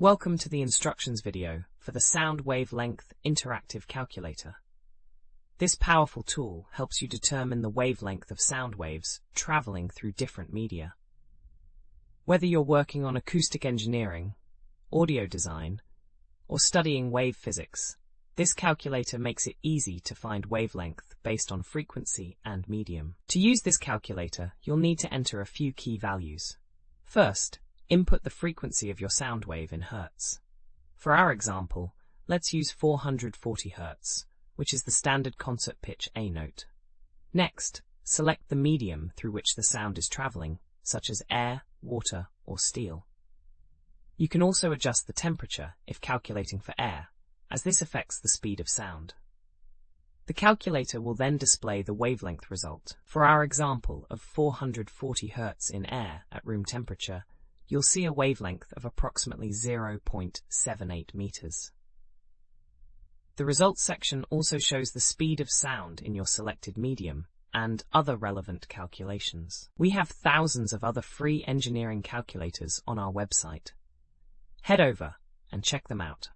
Welcome to the instructions video for the Sound Wavelength Interactive Calculator. This powerful tool helps you determine the wavelength of sound waves traveling through different media. Whether you're working on acoustic engineering, audio design, or studying wave physics, this calculator makes it easy to find wavelength based on frequency and medium. To use this calculator, you'll need to enter a few key values. First, input the frequency of your sound wave in hertz. For our example, let's use 440 Hz, which is the standard concert pitch A note. Next, select the medium through which the sound is traveling, such as air, water, or steel. You can also adjust the temperature if calculating for air, as this affects the speed of sound. The calculator will then display the wavelength result. For our example of 440 Hz in air at room temperature, you'll see a wavelength of approximately 0.78 meters. The results section also shows the speed of sound in your selected medium and other relevant calculations. We have thousands of other free engineering calculators on our website. Head over and check them out.